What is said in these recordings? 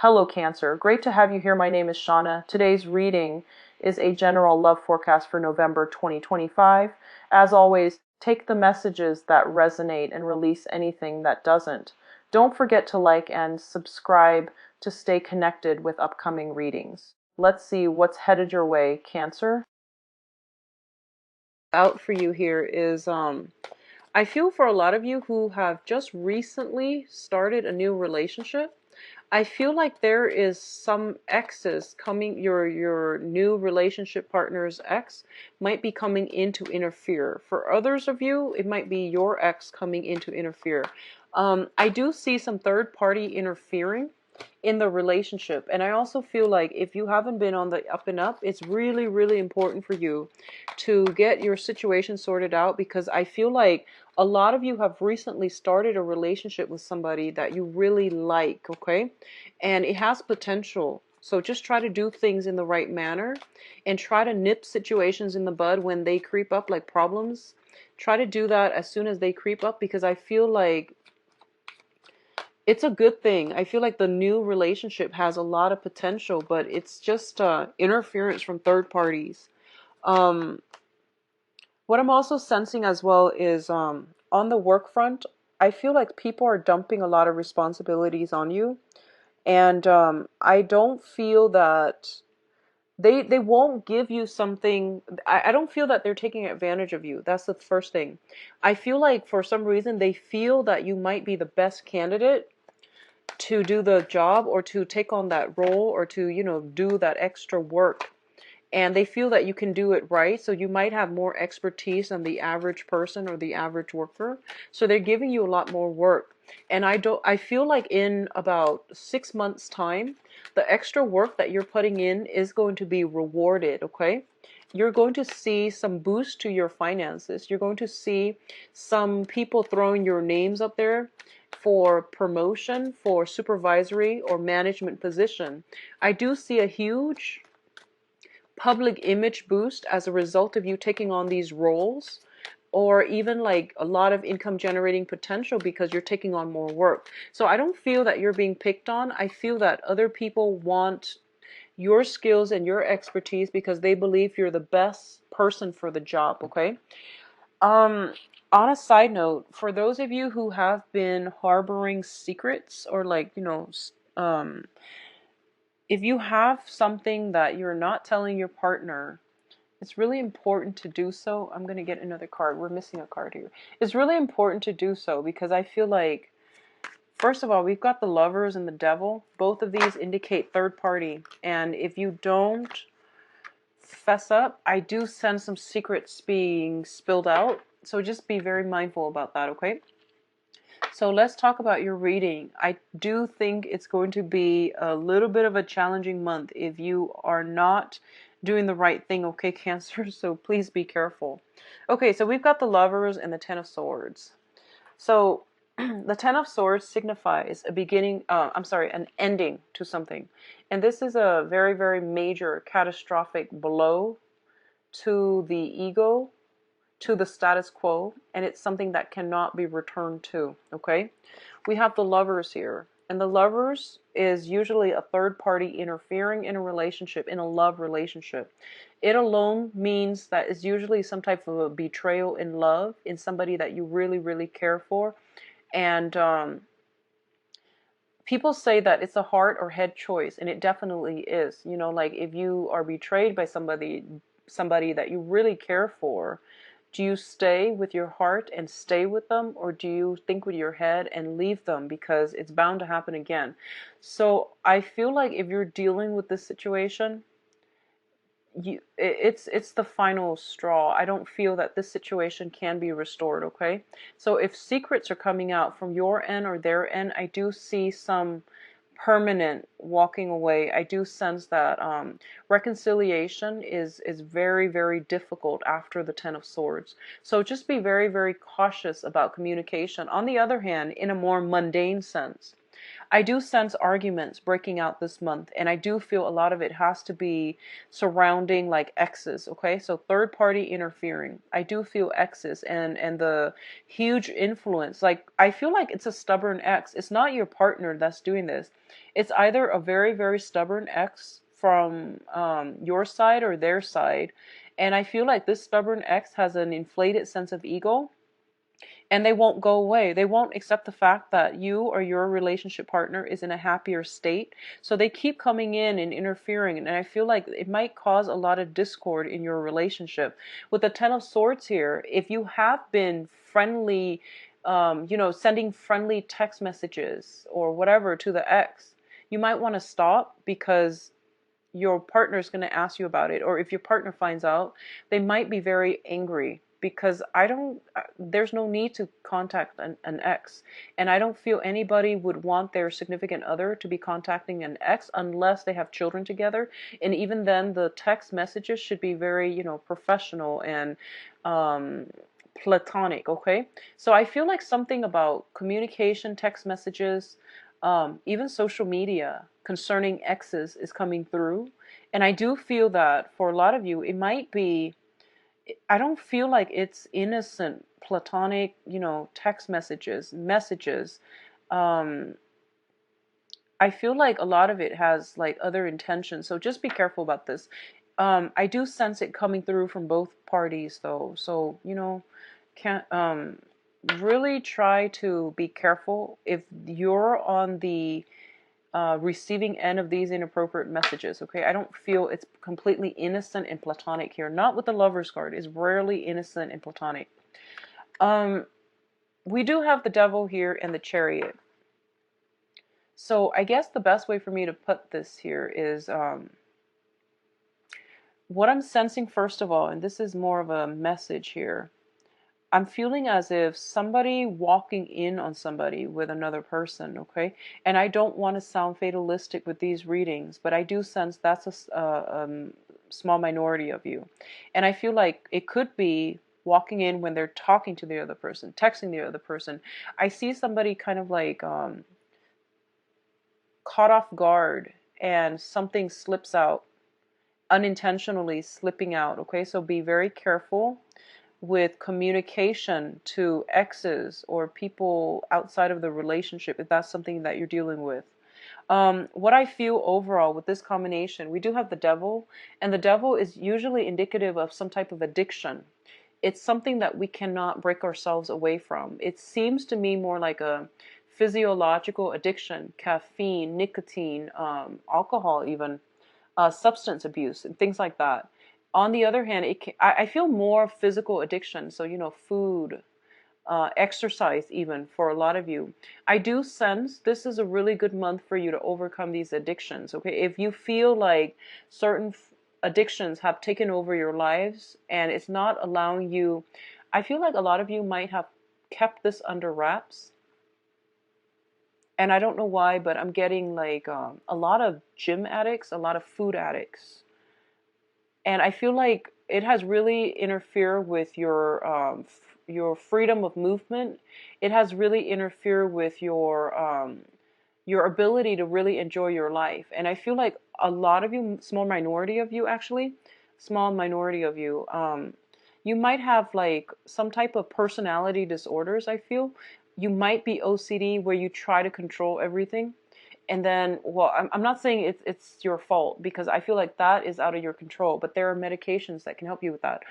Hello, Cancer. Great to have you here. My name is Shauna. Today's reading is a general love forecast for November 2025. As always, take the messages that resonate and release anything that doesn't. Don't forget to like and subscribe to stay connected with upcoming readings. Let's see what's headed your way, Cancer. Out for you here is I feel for a lot of you who have just recently started a new relationship. I feel like there is some exes coming, your new relationship partner's ex might be coming in to interfere. For others of you, it might be your ex coming in to interfere. I do see some third party interfering in the relationship. And I also feel like if you haven't been on the up and up, it's really, really important for you to get your situation sorted out, because I feel like a lot of you have recently started a relationship with somebody that you really like, okay? And it has potential. So just try to do things in the right manner and try to nip situations in the bud when they creep up, like problems. Try to do that as soon as they creep up, because I feel like it's a good thing. I feel like the new relationship has a lot of potential, but it's just interference from third parties. Um, what I'm also sensing as well is on the work front, I feel like people are dumping a lot of responsibilities on you. And I don't feel that they won't give you something. I don't feel that they're taking advantage of you. That's the first thing. I feel like for some reason they feel that you might be the best candidate to do the job, or to take on that role, or to, do that extra work. And they feel that you can do it right. So you might have more expertise than the average person or the average worker. So they're giving you a lot more work. And I feel like in about 6 months time, the extra work that you're putting in is going to be rewarded. Okay. You're going to see some boost to your finances. You're going to see some people throwing your names up there for promotion, for supervisory or management position. I do see a huge public image boost as a result of you taking on these roles, or even like a lot of income generating potential because you're taking on more work. So I don't feel that you're being picked on. I feel that other people want your skills and your expertise because they believe you're the best person for the job. Okay. um on a side note, for those of you who have been harboring secrets, or like, if you have something that you're not telling your partner, it's really important to do so. I'm going to get another card. We're missing a card here. It's really important to do so because I feel like, first of all, we've got the Lovers and the Devil. Both of these indicate third party. And if you don't fess up, I do sense some secrets being spilled out. So just be very mindful about that, okay? So let's talk about your reading. I do think it's going to be a little bit of a challenging month if you are not doing the right thing, okay, Cancer? So please be careful. Okay, so we've got the Lovers and the Ten of Swords. So the Ten of Swords signifies a beginning, an ending to something. And this is a very, very major catastrophic blow to the ego, to the status quo, and it's something that cannot be returned to, okay? We have the Lovers here, and the Lovers is usually a third party interfering in a relationship, in a love relationship. It alone means that it's usually some type of a betrayal in love, in somebody that you really, really care for. And people say that it's a heart or head choice, and it definitely is. Like if you are betrayed by somebody that you really care for, do you stay with your heart and stay with them, or do you think with your head and leave them, because it's bound to happen again? So I feel like if you're dealing with this situation, it's the final straw. I don't feel that this situation can be restored, okay? So if secrets are coming out from your end or their end, I do see some permanent walking away. I do sense that reconciliation is very, very difficult after the Ten of Swords. So just be very, very cautious about communication. On the other hand, in a more mundane sense, I do sense arguments breaking out this month, and I do feel a lot of it has to be surrounding like exes, okay? So third party interfering. I do feel exes and the huge influence. Like I feel like it's a stubborn ex. It's not your partner that's doing this. It's either a very, very stubborn ex from your side or their side. And I feel like this stubborn ex has an inflated sense of ego, and they won't go away. They won't accept the fact that you or your relationship partner is in a happier state. So they keep coming in and interfering. And I feel like it might cause a lot of discord in your relationship. With the Ten of Swords here, if you have been friendly, sending friendly text messages or whatever to the ex, you might want to stop, because your partner is going to ask you about it. Or if your partner finds out, they might be very angry, because there's no need to contact an ex. And I don't feel anybody would want their significant other to be contacting an ex unless they have children together. And even then, the text messages should be very, professional and platonic, okay? So I feel like something about communication, text messages, even social media concerning exes is coming through. And I do feel that for a lot of you, it might be, I don't feel like it's innocent, platonic, text messages. Um, I feel like a lot of it has like other intentions. So just be careful about this. I do sense it coming through from both parties though. So, can't, really try to be careful if you're on the receiving end of these inappropriate messages. Okay, I don't feel it's completely innocent and platonic here. Not with the Lover's card. It's rarely innocent and platonic. We do have the Devil here and the Chariot. So I guess the best way for me to put this here is what I'm sensing first of all, and this is more of a message here. I'm feeling as if somebody walking in on somebody with another person, okay? And I don't want to sound fatalistic with these readings, but I do sense that's a small minority of you. And I feel like it could be walking in when they're talking to the other person, texting the other person. I see somebody kind of like caught off guard and something slips out, unintentionally slipping out, okay? So be very careful with communication to exes or people outside of the relationship if that's something that you're dealing with. What I feel overall with this combination, we do have the Devil, and the Devil is usually indicative of some type of addiction. It's something that we cannot break ourselves away from. It seems to me more like a physiological addiction, caffeine, nicotine, alcohol even, substance abuse, and things like that. On the other hand, I feel more physical addiction. So, food, exercise, even for a lot of you. I do sense this is a really good month for you to overcome these addictions. Okay. If you feel like certain addictions have taken over your lives and it's not allowing you, I feel like a lot of you might have kept this under wraps. And I don't know why, but I'm getting like a lot of gym addicts, a lot of food addicts. And I feel like it has really interfered with your freedom of movement. It has really interfered with your ability to really enjoy your life. And I feel like a lot of you, small minority of you actually, small minority of you, you might have like some type of personality disorders. I feel you might be OCD where you try to control everything. And then, well, I'm not saying it's your fault, because I feel like that is out of your control, but there are medications that can help you with that.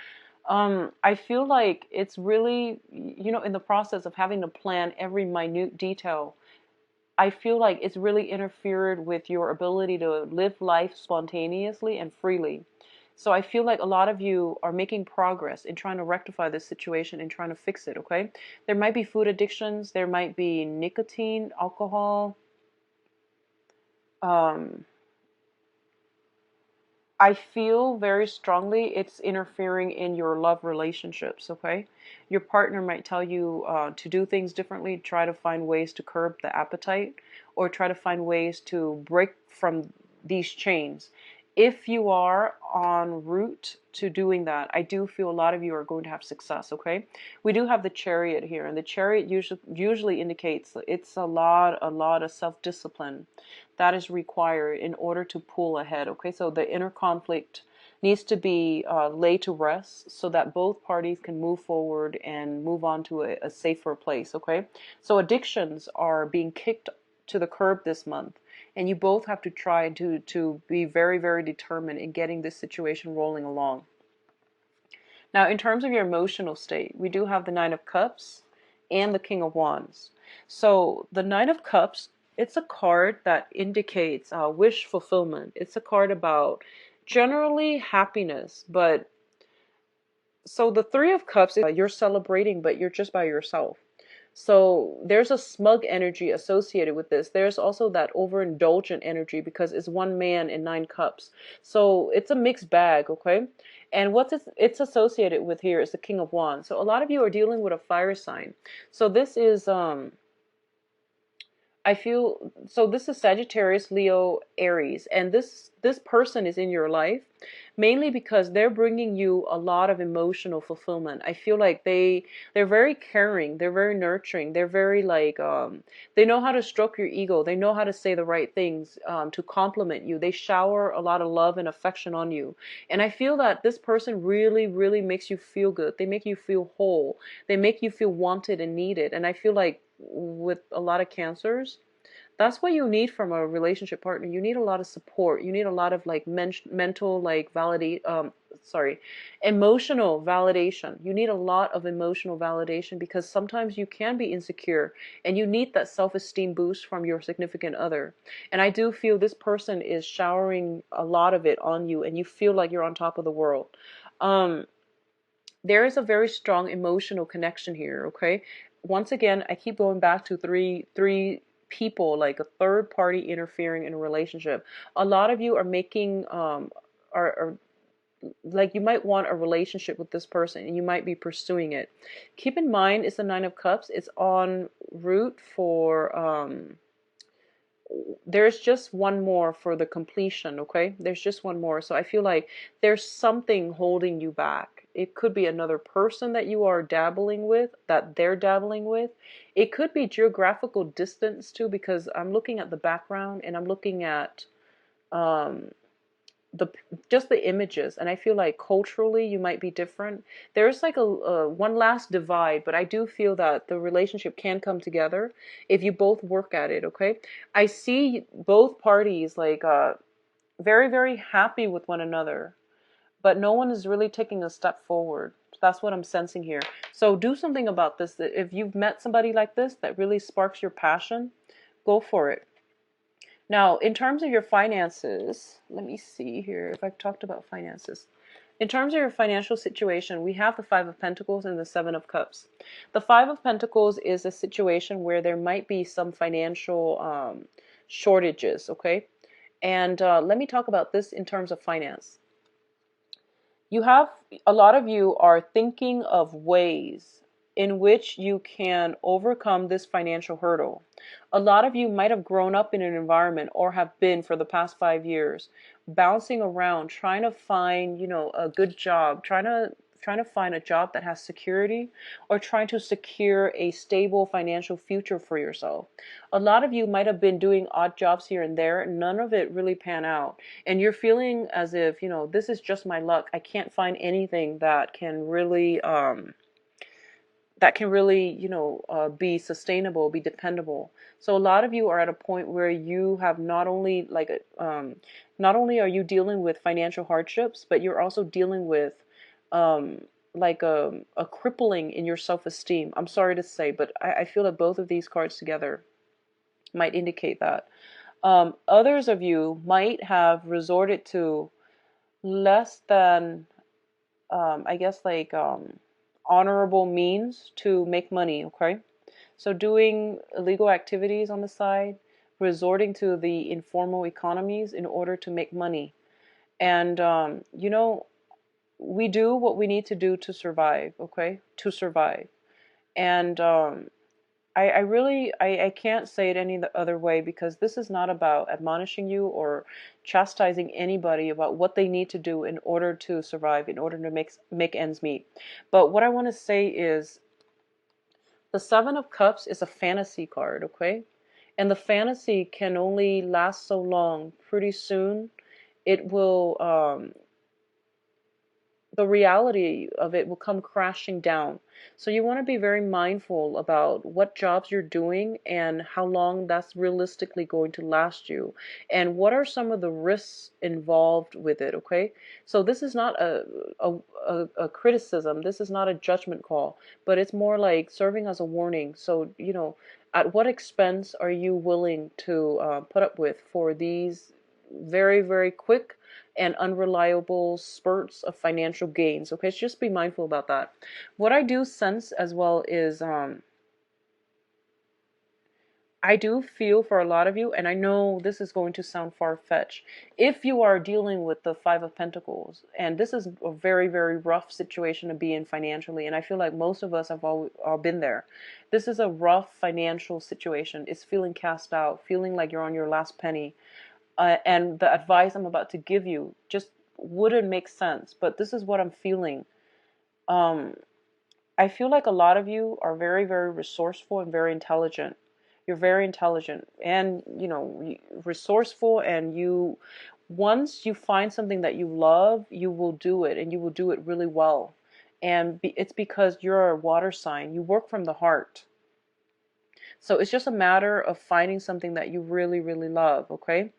I feel like it's really, in the process of having to plan every minute detail, I feel like it's really interfered with your ability to live life spontaneously and freely. So I feel like a lot of you are making progress in trying to rectify this situation and trying to fix it, okay? There might be food addictions, there might be nicotine, alcohol. I feel very strongly it's interfering in your love relationships, okay? Your partner might tell you to do things differently, try to find ways to curb the appetite, or try to find ways to break from these chains. if you are en route to doing that, I do feel a lot of you are going to have success, okay? We do have the Chariot here, and the Chariot usually indicates it's a lot of self-discipline that is required in order to pull ahead, okay? So the inner conflict needs to be laid to rest so that both parties can move forward and move on to a safer place, okay? So addictions are being kicked to the curb this month, and you both have to try to be very, very determined in getting this situation rolling along. Now, in terms of your emotional state, we do have the Nine of Cups and the King of Wands. So the Nine of Cups, it's a card that indicates wish fulfillment. It's a card about generally happiness, but so the Three of Cups is you're celebrating, but you're just by yourself. So there's a smug energy associated with this. There's also that overindulgent energy because it's one man in nine cups. So it's a mixed bag, okay? And what it's associated with here is the King of Wands. So a lot of you are dealing with a fire sign. So this is I feel so this is Sagittarius, Leo, Aries, and this person is in your life mainly because they're bringing you a lot of emotional fulfillment. I feel like they're very caring, they're very nurturing, they're very like they know how to stroke your ego, they know how to say the right things to compliment you. They shower a lot of love and affection on you, and I feel that this person really, really makes you feel good. They make you feel whole. They make you feel wanted and needed. And I feel like with a lot of cancers, that's what you need from a relationship partner. You need a lot of support. You need a lot of like mental like validate sorry, emotional validation. You need a lot of emotional validation because sometimes you can be insecure and you need that self-esteem boost from your significant other. And I do feel this person is showering a lot of it on you and you feel like you're on top of the world. There is a very strong emotional connection here, okay? Once again, I keep going back to three people, like a third party interfering in a relationship. A lot of you are making are like you might want a relationship with this person and you might be pursuing it. Keep in mind it's the Nine of Cups. It's en route for there's just one more for the completion, okay? There's just one more. So I feel like there's something holding you back. It could be another person that you are dabbling with, that they're dabbling with. It could be geographical distance too, because I'm looking at the background and I'm looking at um, the just the images, and I feel like culturally you might be different. There's like a one last divide, but I do feel that the relationship can come together if you both work at it, okay? I see both parties like very, very happy with one another, but no one is really taking a step forward. That's what I'm sensing here. So do something about this. If you've met somebody like this that really sparks your passion, go for it. Now, in terms of your finances, let me see here if I've talked about finances. In terms of your financial situation, we have the Five of Pentacles and the Seven of Cups. The Five of Pentacles is a situation where there might be some financial shortages, okay? And let me talk about this in terms of finance. You have, a lot of you are thinking of ways in which you can overcome this financial hurdle. A lot of you might have grown up in an environment or have been for the past 5 years bouncing around trying to find, you know, a good job, trying to find a job that has security or trying to secure a stable financial future for yourself. A lot of you might have been doing odd jobs here and there, none of it really pan out. And you're feeling as if, you know, this is just my luck. I can't find anything that can really, you know, be sustainable, be dependable. So a lot of you are at a point where you have not only not only are you dealing with financial hardships, but you're also dealing with um, a crippling in your self-esteem. I'm sorry to say, but I feel that both of these cards together might indicate that. Others of you might have resorted to less than, I guess, honorable means to make money, okay? So doing illegal activities on the side, resorting to the informal economies in order to make money. And, you know, we do what we need to do to survive, okay? To survive. And I really, I can't say it any other way, because this is not about admonishing you or chastising anybody about what they need to do in order to survive, in order to make ends meet. But what I want to say is the Seven of Cups is a fantasy card, okay? And the fantasy can only last so long. Pretty soon, it will the reality of it will come crashing down. So you want to be very mindful about what jobs you're doing and how long that's realistically going to last you, and what are some of the risks involved with it, okay? So this is not a criticism, this is not a judgment call, but it's more like serving as a warning. So, at what expense are you willing to put up with for these very, very quick and unreliable spurts of financial gains. Okay, so just be mindful about that. What I do sense as well is I do feel for a lot of you, and I know this is going to sound far-fetched, if you are dealing with the Five of Pentacles, and this is a very, very rough situation to be in financially, and I feel like most of us have all been there. This is a rough financial situation. It's feeling cast out, feeling like you're on your last penny. And the advice I'm about to give you just wouldn't make sense, but this is what I'm feeling. Um, I feel like a lot of you are very, very resourceful and very intelligent. You're very intelligent and, resourceful, and once you find something that you love, you will do it, and you will do it really well. And it's because you're a water sign. You work from the heart. So it's just a matter of finding something that you really, really love, okay?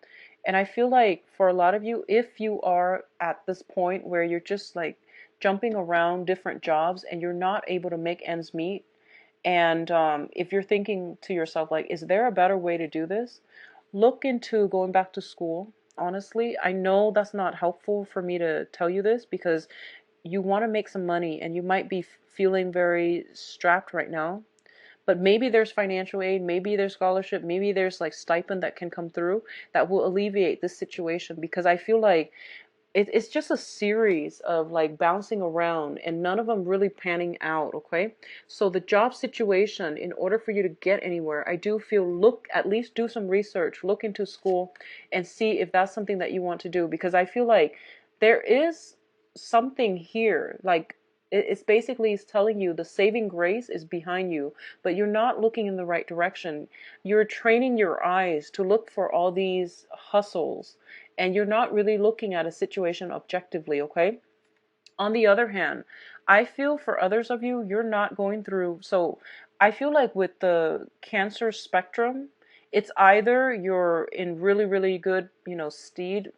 And I feel like for a lot of you, if you are at this point where you're just like jumping around different jobs and you're not able to make ends meet, and if you're thinking to yourself, like, is there a better way to do this? Look into going back to school. Honestly, I know that's not helpful for me to tell you this, because you want to make some money and you might be feeling very strapped right now. But maybe there's financial aid, maybe there's scholarship, maybe there's like stipend that can come through that will alleviate this situation, because I feel like it's just a series of like bouncing around and none of them really panning out, okay? So the job situation, in order for you to get anywhere, I do feel, look, at least do some research, look into school and see if that's something that you want to do, because I feel like there is something here, like it's basically telling you the saving grace is behind you, but you're not looking in the right direction. You're training your eyes to look for all these hustles, and you're not really looking at a situation objectively, okay? On the other hand, I feel for others of you, you're not going through, so I feel like with the Cancer spectrum, it's either you're in really, really good, steed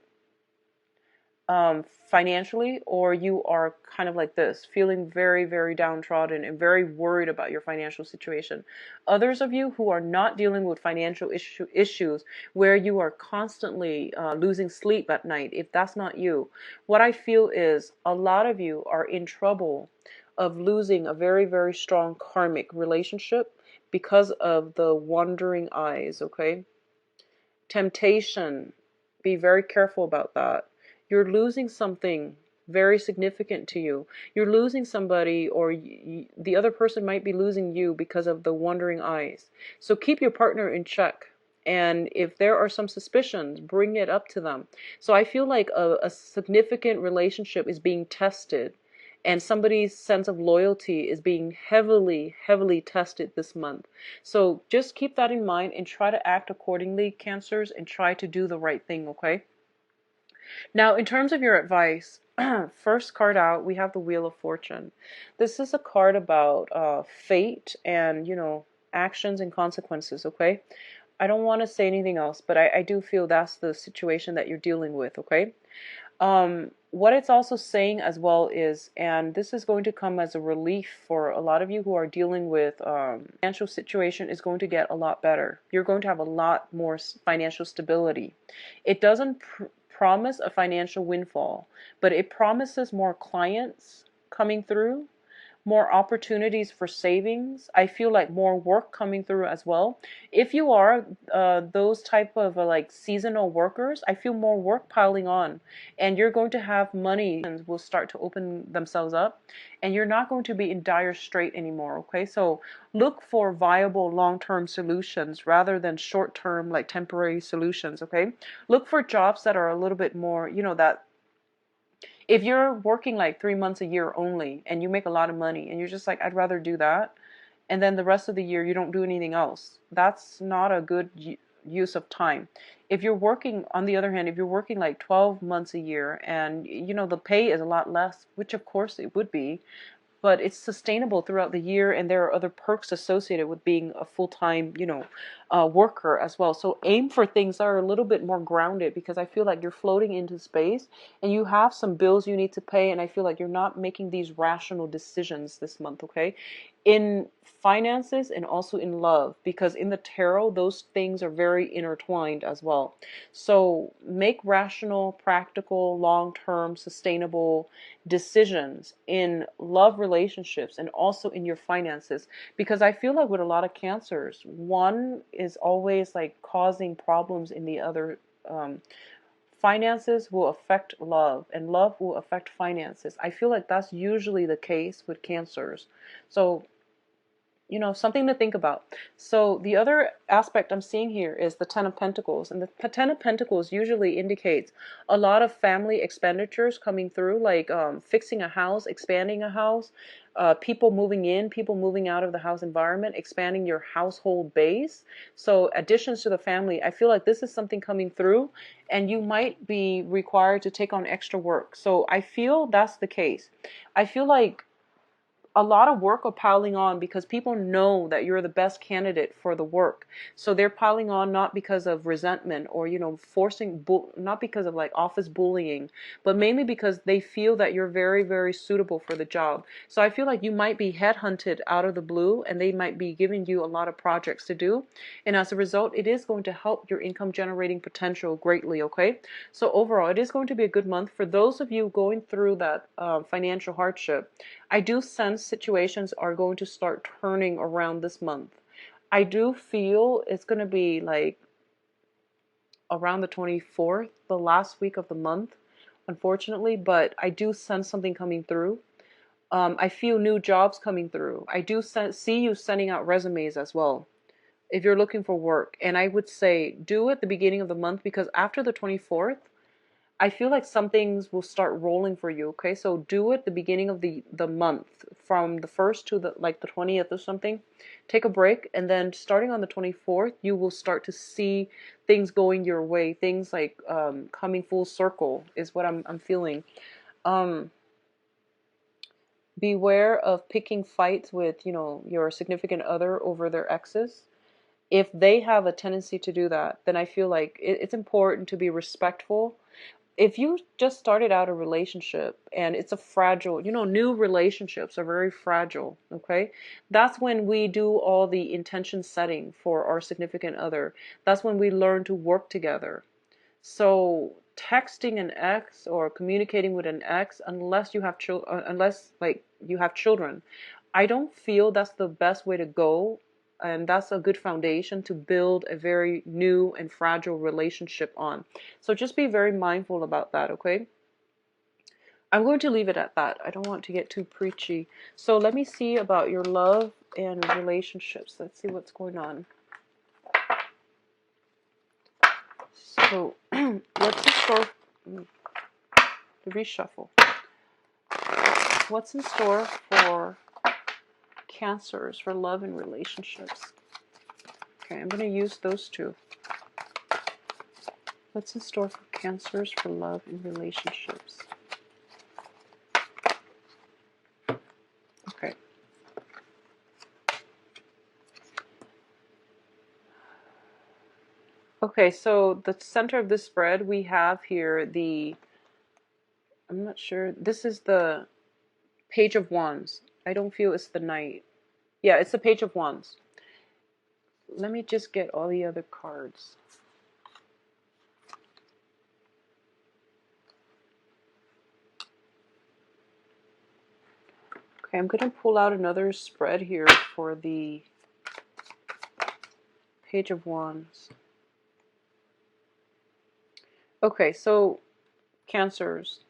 financially, or you are kind of like this, feeling very, very downtrodden and very worried about your financial situation. Others of you who are not dealing with financial issues where you are constantly losing sleep at night, if that's not you, what I feel is a lot of you are in trouble of losing a very, very strong karmic relationship because of the wandering eyes, okay? Temptation, be very careful about that. You're losing something very significant to you. You're losing somebody, or the other person might be losing you because of the wandering eyes. So keep your partner in check. And if there are some suspicions, bring it up to them. So I feel like a significant relationship is being tested, and somebody's sense of loyalty is being heavily, heavily tested this month. So just keep that in mind and try to act accordingly, Cancers, and try to do the right thing, okay? Now, in terms of your advice, first card out, we have the Wheel of Fortune. This is a card about fate and, actions and consequences, okay? I don't want to say anything else, but I do feel that's the situation that you're dealing with, okay? What it's also saying as well is, and this is going to come as a relief for a lot of you who are dealing with financial situation, is going to get a lot better. You're going to have a lot more financial stability. It doesn't promise a financial windfall, but it promises more clients coming through, more opportunities for savings. I feel like more work coming through as well. If you are those type of like seasonal workers, I feel more work piling on, and you're going to have money and will start to open themselves up, and you're not going to be in dire strait anymore. Okay, so look for viable long-term solutions rather than short-term like temporary solutions. Okay, look for jobs that are a little bit more, you know, that if you're working like 3 months a year only and you make a lot of money and you're just like, I'd rather do that, and then the rest of the year you don't do anything else, that's not a good use of time. If you're working, on the other hand, if you're working like 12 months a year and you know the pay is a lot less, which of course it would be, but it's sustainable throughout the year, and there are other perks associated with being a full-time, you know, worker as well. So aim for things that are a little bit more grounded, because I feel like you're floating into space and you have some bills you need to pay, and I feel like you're not making these rational decisions this month. Okay, in finances and also in love, because in the tarot those things are very intertwined as well. So make rational, practical, long-term, sustainable decisions in love relationships and also in your finances, because I feel like with a lot of cancers, one is always like causing problems in the other. Finances will affect love and love will affect finances. I feel like that's usually the case with cancers. So you know, something to think about. So the other aspect I'm seeing here is the Ten of Pentacles. And the Ten of Pentacles usually indicates a lot of family expenditures coming through, like fixing a house, expanding a house, people moving in, people moving out of the house environment, expanding your household base. So additions to the family, I feel like this is something coming through, and you might be required to take on extra work. So I feel that's the case. I feel like a lot of work are piling on because people know that you're the best candidate for the work. So they're piling on not because of resentment or, you know, forcing, not because of like office bullying, but mainly because they feel that you're very, very suitable for the job. So I feel like you might be headhunted out of the blue and they might be giving you a lot of projects to do. And as a result, it is going to help your income generating potential greatly, okay? So overall, it is going to be a good month. For those of you going through that financial hardship, I do sense situations are going to start turning around this month. I do feel it's going to be like around the 24th, the last week of the month, unfortunately, but I do sense something coming through. I feel new jobs coming through. I do see you sending out resumes as well if you're looking for work. And I would say do it at the beginning of the month, because after the 24th, I feel like some things will start rolling for you. Okay, so do it the beginning of the month, from the 1st to the like the 20th or something. Take a break, and then starting on the 24th, you will start to see things going your way. Things like coming full circle is what I'm feeling. Um, Beware of picking fights with, you know, your significant other over their exes. If they have a tendency to do that, then I feel like it's important to be respectful. If you just started out a relationship and it's a fragile, you know, new relationships are very fragile, okay? That's when we do all the intention setting for our significant other. That's when we learn to work together. So texting an ex or communicating with an ex, unless you have unless like you have children, I don't feel that's the best way to go, and that's a good foundation to build a very new and fragile relationship on. So just be very mindful about that, okay? I'm going to leave it at that. I don't want to get too preachy. So let me see about your love and relationships. Let's see what's going on. So what's in store? To reshuffle. What's in store for Cancers for love and relationships? Okay, I'm going to use those two. What's in store for Cancers for love and relationships? Okay. Okay, so the center of this spread, we have here I'm not sure, this is the Page of Wands. I don't feel it's the Knight. Yeah, it's the Page of Wands. Let me just get all the other cards. Okay, I'm going to pull out another spread here for the Page of Wands. Okay, so Cancers,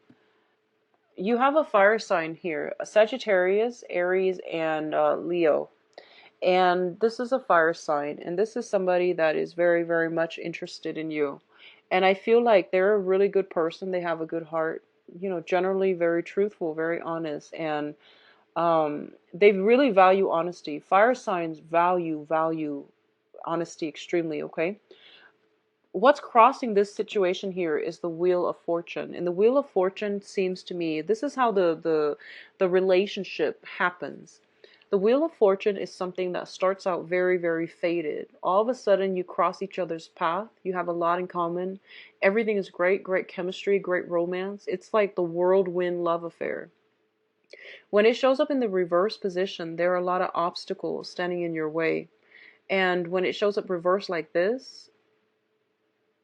you have a fire sign here, a Sagittarius, Aries, and Leo. And this is a fire sign, and this is somebody that is very, very much interested in you. And I feel like they're a really good person. They have a good heart, you know, generally very truthful, very honest, and they really value honesty. Fire signs value honesty extremely, okay? What's crossing this situation here is the Wheel of Fortune. And the Wheel of Fortune seems to me, this is how the relationship happens. The Wheel of Fortune is something that starts out very, very faded. All of a sudden, you cross each other's path. You have a lot in common. Everything is great, great chemistry, great romance. It's like the whirlwind love affair. When it shows up in the reverse position, there are a lot of obstacles standing in your way. And when it shows up reversed like this,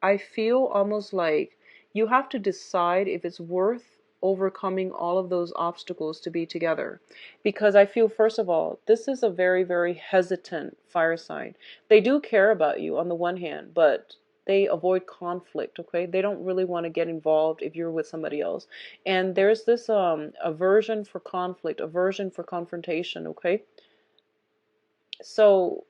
I feel almost like you have to decide if it's worth overcoming all of those obstacles to be together. Because I feel, first of all, this is a very, very hesitant fire sign. They do care about you on the one hand, but they avoid conflict, okay? They don't really want to get involved if you're with somebody else. And there's this aversion for conflict, aversion for confrontation, okay? So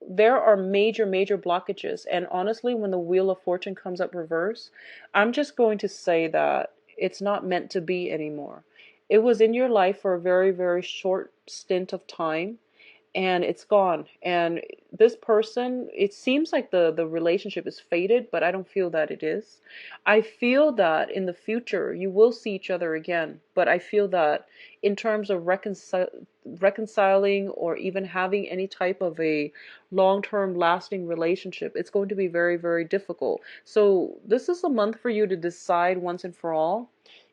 there are major, major blockages. And honestly, when the Wheel of Fortune comes up reverse, I'm just going to say that it's not meant to be anymore. It was in your life for a very, very short stint of time, and it's gone. And this person, it seems like the relationship is faded, but I don't feel that it is. I feel that in the future you will see each other again, but I feel that in terms of reconciling or even having any type of a long-term lasting relationship, it's going to be very, very difficult. So this is a month for you to decide once and for all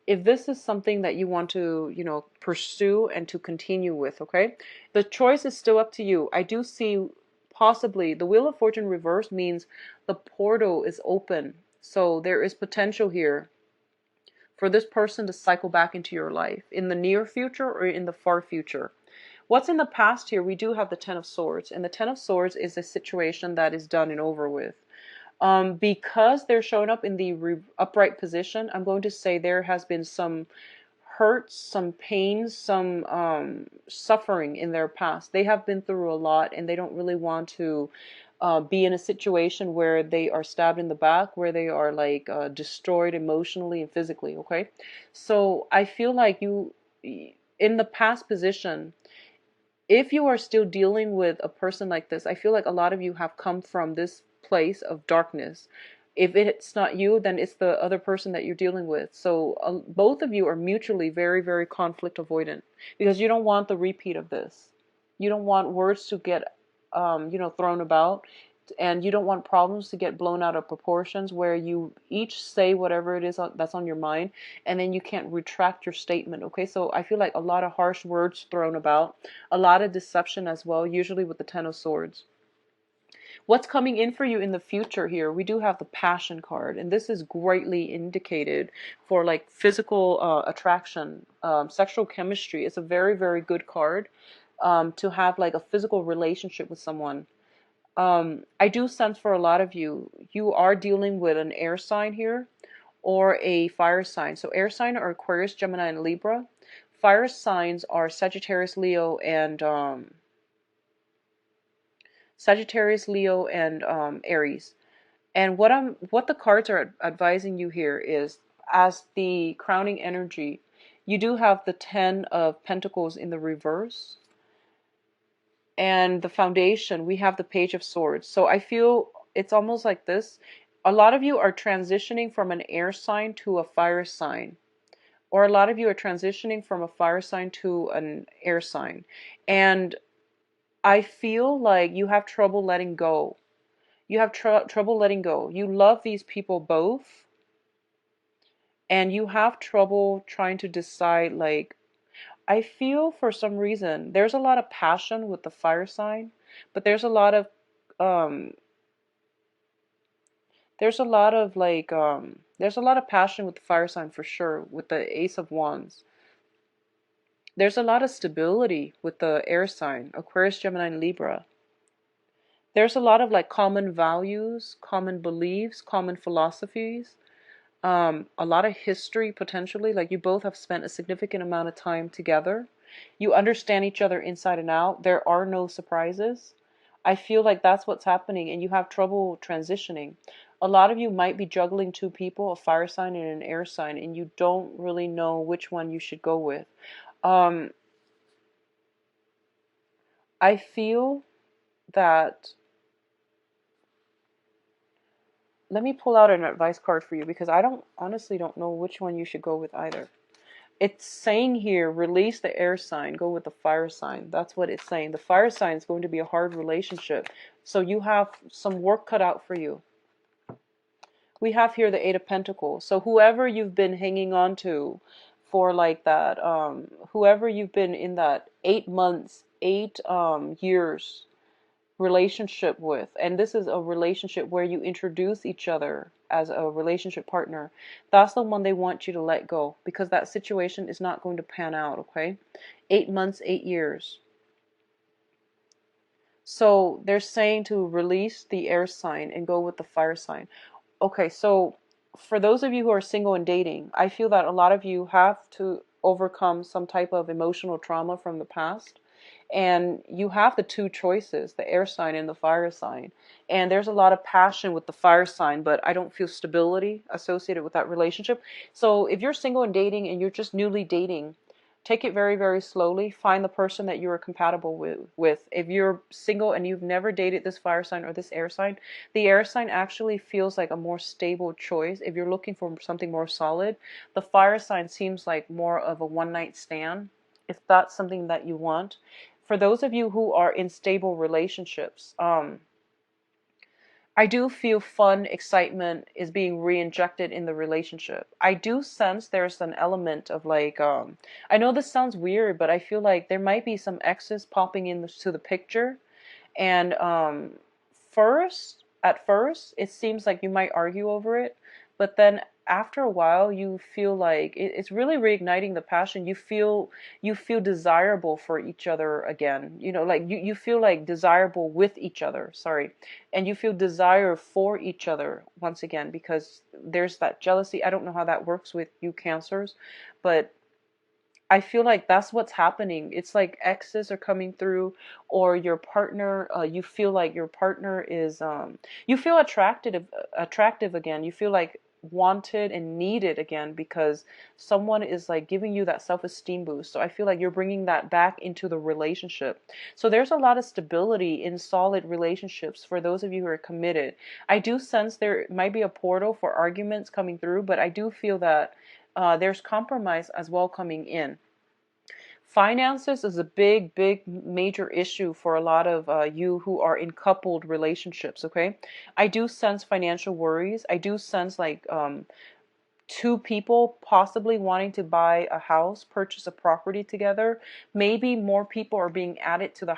if this is something that you want to, you know, pursue and to continue with, okay? The choice is still up to you. I do see possibly the Wheel of Fortune reverse means the portal is open. So there is potential here for this person to cycle back into your life in the near future or in the far future. What's in the past here, we do have the Ten of Swords, and the Ten of Swords is a situation that is done and over with. Because they're showing up in the upright position, I'm going to say there has been some hurts, some pains, some suffering in their past. They have been through a lot, and they don't really want to be in a situation where they are stabbed in the back, where they are like destroyed emotionally and physically, okay? So I feel like you, in the past position, if you are still dealing with a person like this, I feel like a lot of you have come from this place of darkness. If it's not you, then it's the other person that you're dealing with. So both of you are mutually very, very conflict avoidant because you don't want the repeat of this. You don't want words to get, you know, thrown about, and you don't want problems to get blown out of proportions where you each say whatever it is that's on your mind, and then you can't retract your statement, okay? So I feel like a lot of harsh words thrown about, a lot of deception as well, usually with the Ten of Swords. What's coming in for you in the future here? We do have the Passion card, and this is greatly indicated for like physical attraction, sexual chemistry. It's a very, very good card to have like a physical relationship with someone. I do sense for a lot of you, you are dealing with an air sign here or a fire sign. So air sign are Aquarius, Gemini, and Libra. Fire signs are Sagittarius, Leo, and Aries. And what the cards are advising you here is, as the crowning energy, you do have the Ten of Pentacles in the reverse. And the foundation, we have the Page of Swords. So I feel it's almost like this. A lot of you are transitioning from an air sign to a fire sign. Or a lot of you are transitioning from a fire sign to an air sign. And I feel like you have trouble letting go. You have trouble letting go. You love these people both. And you have trouble trying to decide, like, I feel for some reason there's a lot of passion with the fire sign, but there's a lot of um there's a lot of passion with the fire sign for sure with the Ace of Wands. There's a lot of stability with the air sign, Aquarius, Gemini, and Libra. There's a lot of like common values, common beliefs, common philosophies, a lot of history potentially. Like you both have spent a significant amount of time together. You understand each other inside and out. There are no surprises. I feel like that's what's happening, and you have trouble transitioning. A lot of you might be juggling two people, a fire sign and an air sign, and you don't really know which one you should go with. Um, I feel that, let me pull out an advice card for you because I don't honestly don't know which one you should go with either. It's saying here, release the air sign, go with the fire sign. That's what it's saying. The fire sign is going to be a hard relationship. So you have some work cut out for you. We have here the Eight of Pentacles. So whoever you've been hanging on to for like that, whoever you've been in that 8 months, 8 years relationship with, and this is a relationship where you introduce each other as a relationship partner, that's the one they want you to let go because that situation is not going to pan out. Okay, 8 months, 8 years. So they're saying to release the air sign and go with the fire sign. Okay, so for those of you who are single and dating, I feel that a lot of you have to overcome some type of emotional trauma from the past. And you have the two choices, the air sign and the fire sign. And there's a lot of passion with the fire sign, but I don't feel stability associated with that relationship. So if you're single and dating and you're just newly dating, take it very, very slowly. Find the person that you are compatible with. If you're single and you've never dated this fire sign or this air sign, the air sign actually feels like a more stable choice. If you're looking for something more solid, the fire sign seems like more of a one-night stand, if that's something that you want. For those of you who are in stable relationships, I do feel fun, excitement is being re-injected in the relationship. I do sense there's an element of like, I know this sounds weird, but I feel like there might be some exes popping into the picture. And at first, it seems like you might argue over it, but then after a while, you feel like it's really reigniting the passion. You feel desirable for each other again. You know, like you feel like desirable with each other. Sorry, and you feel desire for each other once again because there's that jealousy. I don't know how that works with you Cancers, but I feel like that's what's happening. It's like exes are coming through, or your partner. You feel like your partner is. You feel attractive again. You feel like wanted and needed again because someone is like giving you that self-esteem boost. So I feel like you're bringing that back into the relationship. So there's a lot of stability in solid relationships for those of you who are committed. I do sense there might be a portal for arguments coming through, but I do feel that there's compromise as well coming in. Finances is a big, big, major issue for a lot of you who are in coupled relationships, okay? I do sense financial worries. I do sense like two people possibly wanting to buy a house, purchase a property together. Maybe more people are being added to the